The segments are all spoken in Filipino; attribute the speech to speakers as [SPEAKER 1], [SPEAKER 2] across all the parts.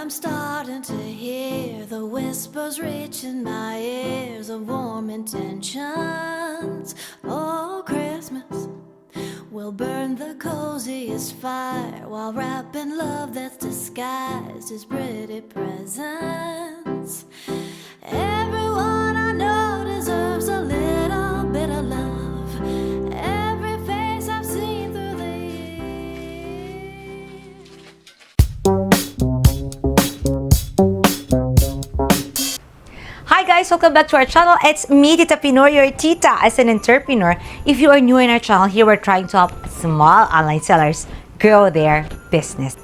[SPEAKER 1] I'm starting to hear the whispers reaching my ears of warm intentions. Oh, Christmas will burn the coziest fire while wrapping love that's disguised as pretty presents. Everyone I know deserves a little bit of love. Every face I've seen through the years.
[SPEAKER 2] Hi guys! Welcome back to our channel. It's me, Tita Pinoy, your tita as an entrepreneur. If you are new in our channel, here we're trying to help small online sellers grow their business.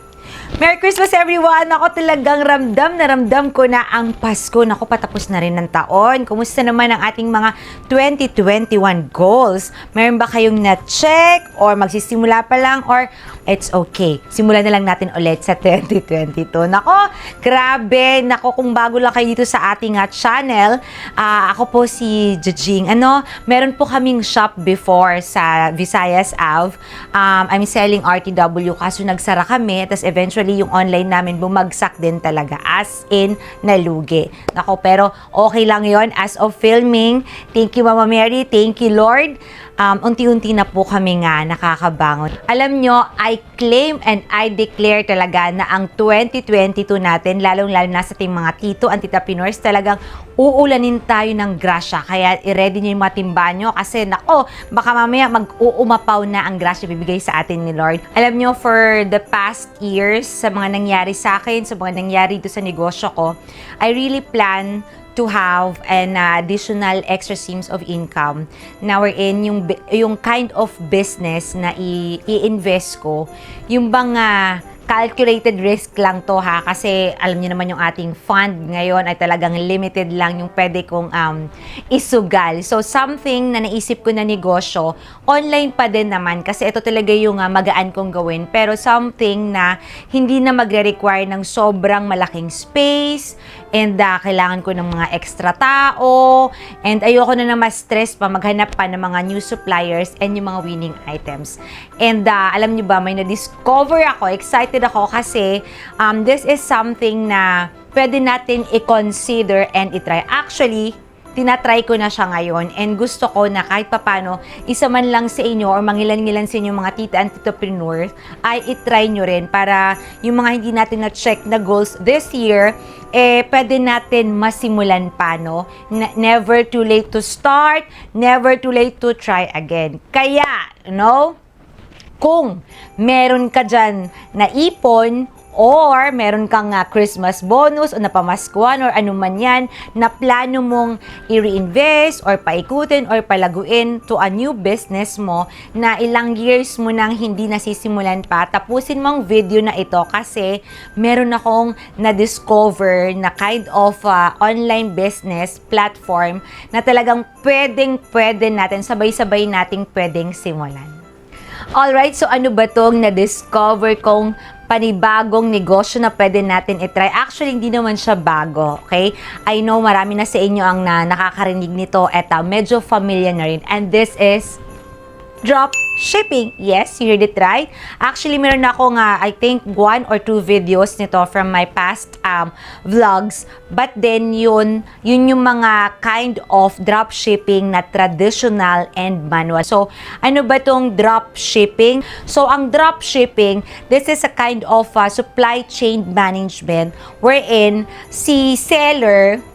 [SPEAKER 2] Merry Christmas everyone! Ako talagang ramdam ko na ang Pasko. Naku, patapos na rin ng taon. Kumusta naman ang ating mga 2021 goals? Meron ba kayong na-check? Or magsisimula pa lang? Or it's okay. Simulan na lang natin ulit sa 2022. Nako, grabe. Nako, kung bago lang kayo dito sa ating channel, ako po si Jajing. Meron po kaming shop before sa Visayas Ave. I'm selling RTW kaso nagsara kami. Tapos eventually yung online namin bumagsak din talaga, as in nalugi. Nako, pero okay lang yon as of filming. Thank you Mama Mary, thank you Lord. Unti-unti na po kami nga nakakabangon. Alam nyo, I claim and I declare talaga na ang 2022 natin, lalong-lalo na sa ating mga tito and titapreneurs, talagang uulanin tayo ng grasya. Kaya i-ready nyo yung mga timba nyo kasi nako, baka mamaya mag-uumapaw na ang grasya bibigay sa atin ni Lord. Alam nyo, for the past years, sa mga nangyari sa akin, sa mga nangyari dito sa negosyo ko, I really plan to have an additional extra streams of income na wherein yung kind of business na i-invest ko, yung bang calculated risk lang to ha, kasi alam niyo naman yung ating fund ngayon ay talagang limited lang yung pwede kong isugal. So something na naisip ko na negosyo, online pa din naman kasi ito talaga yung magaan kong gawin, pero something na hindi na magre-require ng sobrang malaking space and kailangan ko ng mga extra tao and ayoko na ma-stress pa maghanap pa ng mga new suppliers and yung mga winning items. And alam niyo ba, may na-discover ako, excited ako kasi this is something na pwede natin i-consider and i-try. Actually, tinatry ko na siya ngayon and gusto ko na kahit papano, isa man lang sa inyo or mangilan-ngilan sa inyo mga tita and titapreneurs ay i-try nyo rin para yung mga hindi natin na-check na goals this year, pwede natin masimulan pa, no? Never too late to start, never too late to try again. Kaya, no? Kung meron ka dyan na ipon or meron kang Christmas bonus o napamaskuhan or anuman yan na plano mong i-reinvest or paikutin or palaguin to a new business mo na ilang years mo nang hindi nasisimulan pa, tapusin mo ang video na ito kasi meron akong na-discover na kind of online business platform na talagang pwede natin, sabay-sabay nating pwedeng simulan. Alright, so ano ba tong na-discover kong panibagong negosyo na pwede natin i-try? Actually, hindi naman siya bago, okay? I know marami na sa inyo ang nakakarinig nito at medyo familiar na rin. And this is dropshipping. Yes, you heard it right. Actually, meron akong I think 1 or 2 videos nito from my past vlogs. But then yun yung mga kind of dropshipping na traditional and manual. So, ano ba tong dropshipping? So, ang dropshipping, this is a kind of supply chain management wherein si seller,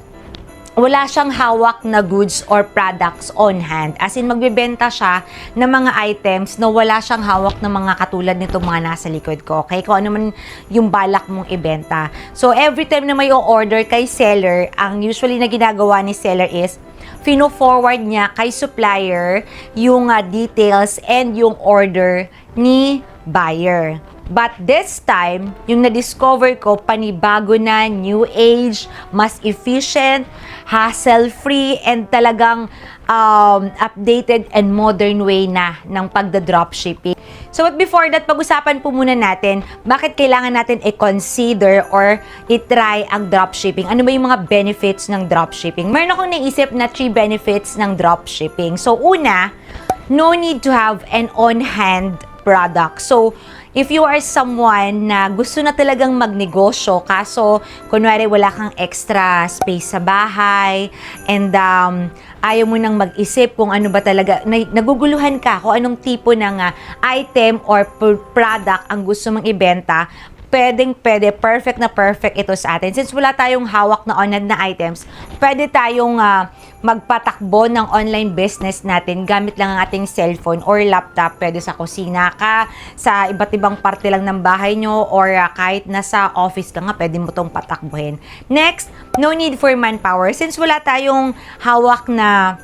[SPEAKER 2] wala siyang hawak na goods or products on hand. As in, magbebenta siya ng mga items na wala siyang hawak na mga katulad nitong mga nasa likod ko. Okay? Kung ano man yung balak mong ibenta. So, every time na may o-order kay seller, ang usually na ginagawa ni seller is fino-forward niya kay supplier yung details and yung order ni buyer. But this time, yung na-discover ko, panibago na, new age, mas efficient, hassle-free, and talagang updated and modern way na ng pagda-dropshipping. So, but before that, pag-usapan po muna natin, bakit kailangan natin i-consider or i-try ang dropshipping? Ano ba yung mga benefits ng dropshipping? Meron akong naisip na 3 benefits ng dropshipping. So, una, no need to have an on-hand product. So, if you are someone na gusto na talagang magnegosyo, kaso kunwari wala kang extra space sa bahay, and ayaw mo nang mag-isip kung ano ba talaga, naguguluhan ka kung anong tipo ng item or product ang gusto mong ibenta, pwede, perfect na perfect ito sa atin. Since wala tayong hawak na online na items, pwede tayong magpatakbo ng online business natin gamit lang ang ating cellphone or laptop. Pwede sa kusina ka, sa iba't ibang parte lang ng bahay nyo, or kahit nasa office ka nga, pwede mo itong patakbuhin. Next, no need for manpower. Since wala tayong hawak na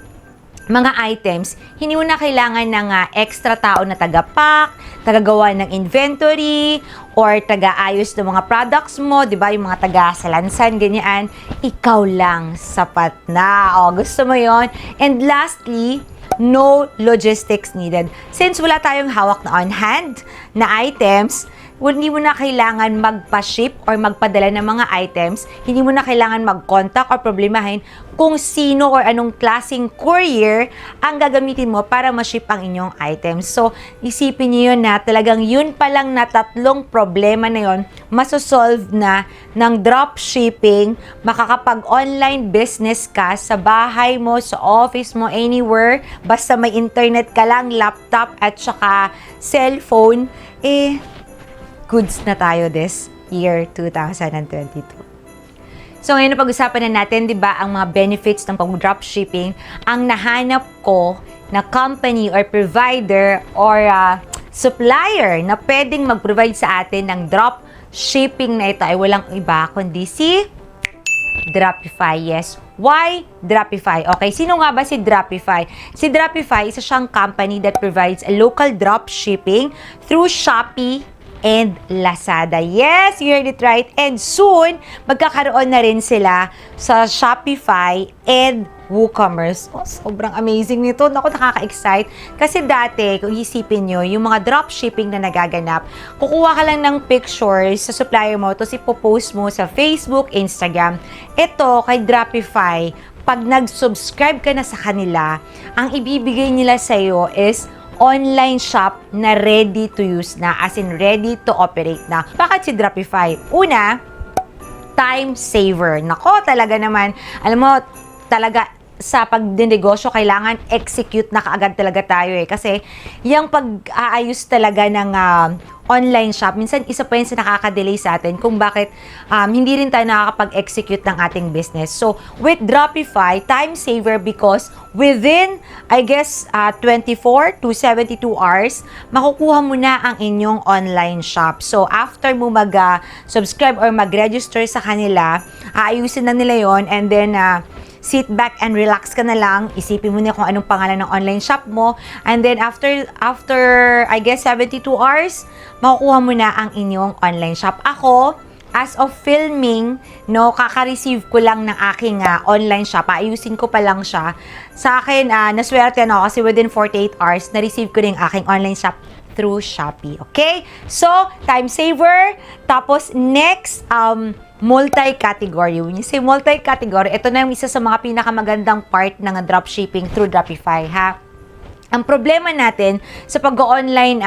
[SPEAKER 2] mga items, hindi mo na kailangan ng extra tao na taga-pack, taga-gawa ng inventory, or taga-ayos ng mga products mo, di ba? Yung mga taga-salansan, ganyan. Ikaw lang, sapat na. O, gusto mo yon? And lastly, no logistics needed. Since wala tayong hawak na on-hand na items, hindi mo na kailangan magpa-ship or magpadala ng mga items. Hindi mo na kailangan mag-contact or problemahin kung sino or anong klaseng courier ang gagamitin mo para ma-ship ang inyong items. So, isipin niyo yun na talagang yun pa lang na 3 problema na yun, masosolve na ng dropshipping. Makakapag-online business ka sa bahay mo, sa office mo, anywhere. Basta may internet ka lang, laptop at saka cellphone, goods na tayo this year 2022. So ngayon pag-usapan na natin, 'di ba, ang mga benefits ng pag-dropshipping. Ang nahanap ko na company or provider or supplier na pwedeng mag-provide sa atin ng dropshipping na ito ay walang iba kundi si Dropify. Yes. Why Dropify? Okay, sino nga ba si Dropify? Si Dropify isa siyang company that provides a local dropshipping through Shopee and Lazada. Yes, you heard it right. And soon, magkakaroon na rin sila sa Shopify and WooCommerce. Oh, sobrang amazing nito. Naku, nakaka-excite. Kasi dati, kung isipin nyo, yung mga dropshipping na nagaganap, kukuha ka lang ng pictures sa supplier mo, tapos ipopost mo sa Facebook, Instagram. Ito, kay Dropify, pag nag-subscribe ka na sa kanila, ang ibibigay nila sa'yo is online shop na ready to use na, as in ready to operate na. Bakit si Dropify? Una, time saver. Nako, talaga naman, alam mo, talaga sa pagdinegosyo, kailangan execute na kaagad talaga tayo kasi yung pag-aayos talaga ng online shop, minsan isa pa yun sa nakaka-delay sa atin kung bakit hindi rin tayo nakakapag-execute ng ating business. So, with Dropify, time saver because within, I guess, 24 to 72 hours, makukuha mo na ang inyong online shop. So, after mo mag-subscribe or mag-register sa kanila, aayusin na nila yon, and then, sit back and relax ka na lang. Isipin mo na kung anong pangalan ng online shop mo. And then, after I guess, 72 hours, makukuha mo na ang inyong online shop. Ako, as of filming, no, kaka-receive ko lang ng aking online shop. Ayusin ko pa lang siya. Sa akin, naswerte ako kasi within 48 hours, na-receive ko rin aking online shop through Shopee. Okay? So, time saver. Tapos, next, multi-category. When you say multi-category, ito na yung isa sa mga pinakamagandang part ng dropshipping through Dropify, ha? Ang problema natin sa pag-online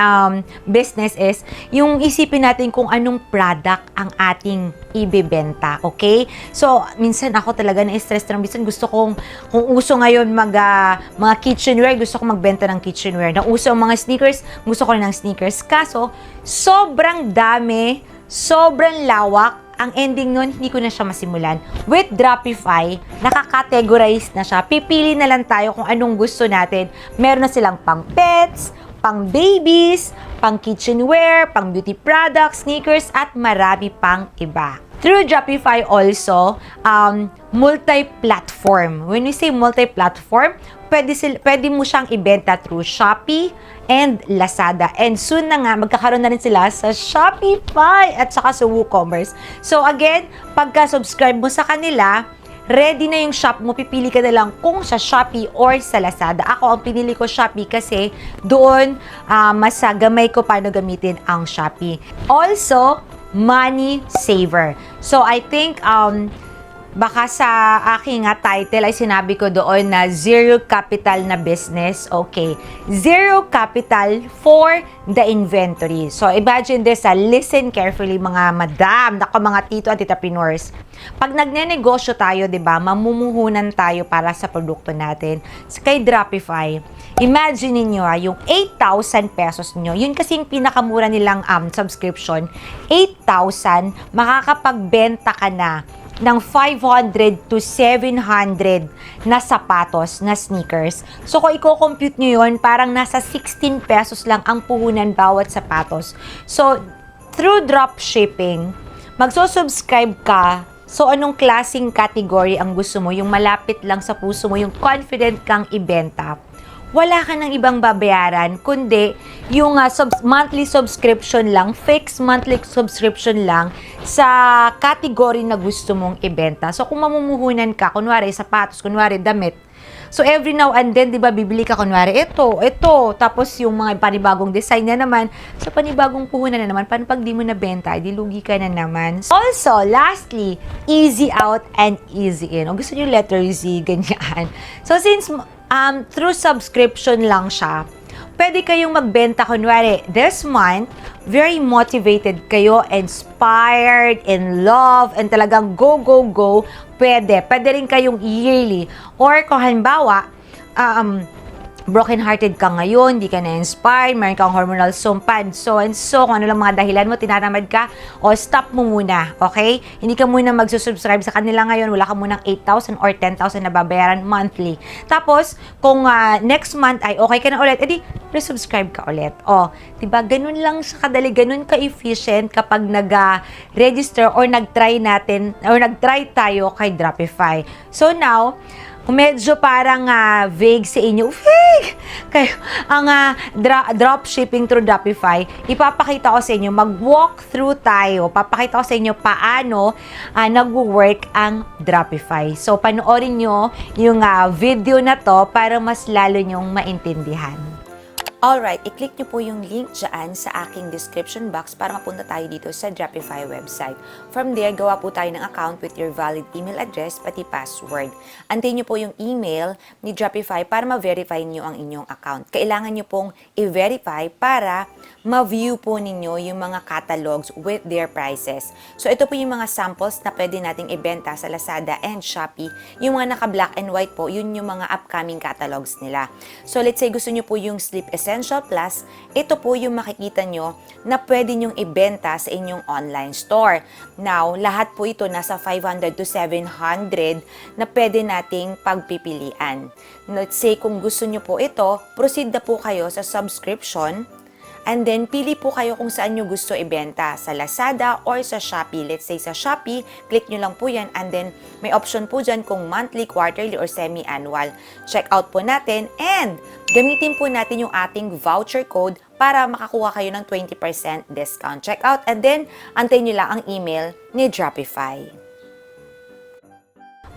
[SPEAKER 2] business is yung isipin natin kung anong product ang ating ibebenta, okay? So, minsan ako talaga na-stress ng minsan gusto kong, kung uso ngayon mga kitchenware, gusto kong magbenta ng kitchenware. Na uso ang mga sneakers, gusto ko rin ng sneakers. Kaso, sobrang dami, sobrang lawak, ang ending nun, hindi ko na siya masimulan. With Dropify, nakakategorize na siya. Pipili na lang tayo kung anong gusto natin. Meron na silang pang pets, pang babies, pang kitchenware, pang beauty products, sneakers, at marami pang iba. Through Dropify also, multi-platform. When we say multi-platform, pwede mo siyang ibenta through Shopee and Lazada. And soon na nga, magkakaroon na rin sila sa Shopify at saka sa WooCommerce. So again, pagka-subscribe mo sa kanila, ready na yung shop mo, pipili ka na lang kung sa Shopee or sa Lazada. Ako, ang pinili ko Shopee kasi doon mas gamay ko paano gamitin ang Shopee. Also, money saver. So, I think, baka sa aking title ay sinabi ko doon na zero capital na business. Okay. Zero capital for the inventory. So, imagine this, listen carefully mga madam, mga tito at titapreneurs. Pag nagnenegosyo tayo, di ba, mamumuhunan tayo para sa produkto natin. Kay Dropify, imagine niyo yung 8,000 pesos nyo. Yun kasi yung pinakamura nilang subscription. 8,000, makakapagbenta ka na ng 500 to 700 na sapatos, na sneakers. So, kung i-compute nyo yun, parang nasa 16 pesos lang ang puhunan bawat sapatos. So, through dropshipping, magsusubscribe ka. So, anong klaseng category ang gusto mo? Yung malapit lang sa puso mo, yung confident kang ibenta. Wala ka ng ibang babayaran, kundi yung monthly subscription lang, fixed monthly subscription lang sa category na gusto mong ibenta. So, kung mamumuhunan ka, kunwari sapatos, kunwari damit, so every now and then, di ba, bibili ka kunwari, ito, tapos yung mga panibagong design na naman, so panibagong puhunan na naman, paano pag di mo nabenta, di lugi ka na naman. Also, lastly, easy out and easy in. O gusto nyo letter Z, ganyan. So, since through subscription lang siya, pwede kayong magbenta kunwari this month, very motivated kayo, inspired, in love, and talagang go, go, go. Pwede rin kayong yearly. Or kung halimbawa, broken-hearted ka ngayon, di ka na-inspired, mayroon kang hormonal sumpad, so and so, kung ano lang mga dahilan mo, tinatamad ka, o stop mo muna, okay? Hindi ka muna magsusubscribe sa kanila ngayon, wala ka munang 8,000 or 10,000 na babayaran monthly. Tapos, kung next month ay okay ka na ulit, edi, resubscribe ka ulit. O, diba, ganun lang siya kadali, ganun ka-efficient kapag nag-register or nag-try natin, or nag-try tayo kay Dropify. So now, medyo parang vague sa inyo. Vague! Kayo, ang dropshipping through Dropify, ipapakita ko sa inyo, mag-walk through tayo. Papakita ko sa inyo paano nag-work ang Dropify. So, panoorin nyo yung video na to para mas lalo nyong maintindihan. Alright, i-click nyo po yung link dyan sa aking description box para mapunta tayo dito sa Dropify website. From there, gawa po tayo ng account with your valid email address pati password. Antayin nyo po yung email ni Dropify para ma-verify nyo ang inyong account. Kailangan nyo pong i-verify para ma-view po ninyo yung mga catalogs with their prices. So, ito po yung mga samples na pwede nating ibenta sa Lazada and Shopee. Yung mga naka-black and white po, yun yung mga upcoming catalogs nila. So, let's say gusto nyo po yung Sleep Essential Plus, ito po yung makikita nyo na pwede nyong ibenta sa inyong online store. Now, lahat po ito nasa 500 to 700 na pwede nating pagpipilian. Let's say kung gusto nyo po ito, proceed na po kayo sa subscription. And then, pili po kayo kung saan nyo gusto ibenta, sa Lazada or sa Shopee. Let's say sa Shopee, click nyo lang po yan and then may option po dyan kung monthly, quarterly, or semi-annual. Check out po natin and gamitin po natin yung ating voucher code para makakuha kayo ng 20% discount. Check out and then antayin nyo lang ang email ni Dropify.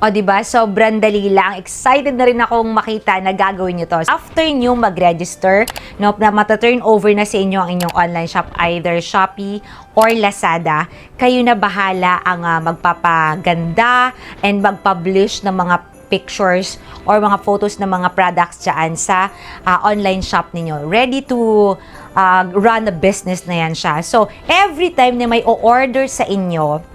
[SPEAKER 2] O, diba? Sobrang dali lang. Excited na rin akong makita na gagawin nyo to. After nyo mag-register, no, na mata-turn over na sa inyo ang inyong online shop, either Shopee or Lazada, kayo na bahala ang magpapaganda and mag-publish ng mga pictures or mga photos ng mga products dyan sa online shop ninyo. Ready to run a business na yan siya. So, every time na may o-order sa inyo,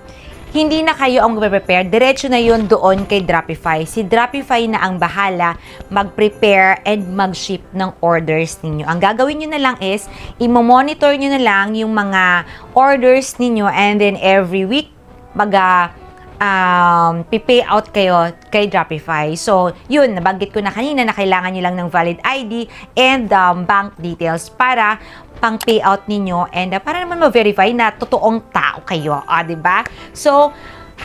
[SPEAKER 2] hindi na kayo ang mag-prepare, diretso na yun doon kay Dropify. Si Dropify na ang bahala mag-prepare and mag-ship ng orders ninyo. Ang gagawin nyo na lang is, i-monitor nyo na lang yung mga orders ninyo and then every week, pay out kayo kay Dropify. So, yun, nabanggit ko na kanina na kailangan nyo lang ng valid ID and bank details para pang payout ninyo and para naman ma-verify na totoong tao kayo. Diba? So,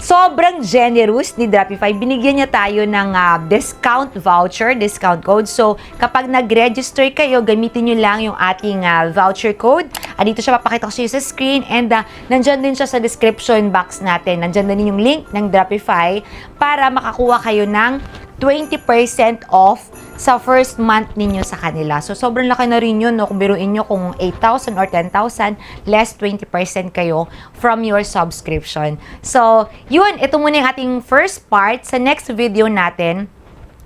[SPEAKER 2] sobrang generous ni Dropify. Binigyan niya tayo ng discount voucher, discount code. So, kapag nag-register kayo, gamitin nyo lang yung ating voucher code. Dito siya, papakita ko sa screen. And nandyan din siya sa description box natin. Nandyan din yung link ng Dropify para makakuha kayo ng 20% off sa first month ninyo sa kanila. So, sobrang laki na rin yun, no? Kung biruin nyo kung 8,000 or 10,000, less 20% kayo from your subscription. So, yun, ito muna yung ating first part. Sa next video natin,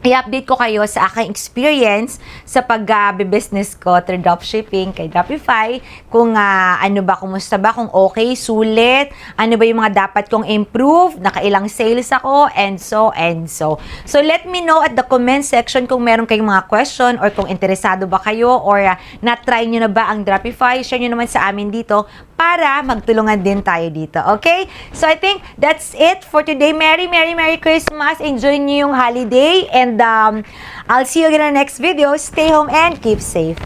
[SPEAKER 2] i-update ko kayo sa aking experience sa pag-business ko through dropshipping kay Dropify. Kung ano ba, kumusta ba, kung okay, sulit, ano ba yung mga dapat kong improve, nakailang sales ako, and so, and so. So, let me know at the comment section kung meron kayong mga question or kung interesado ba kayo or na-try nyo na ba ang Dropify. Share nyo naman sa amin dito para magtulungan din tayo dito. Okay? So, I think that's it for today. Merry Christmas. Enjoy nyo yung holiday and I'll see you again in the next video. Stay home and keep safe.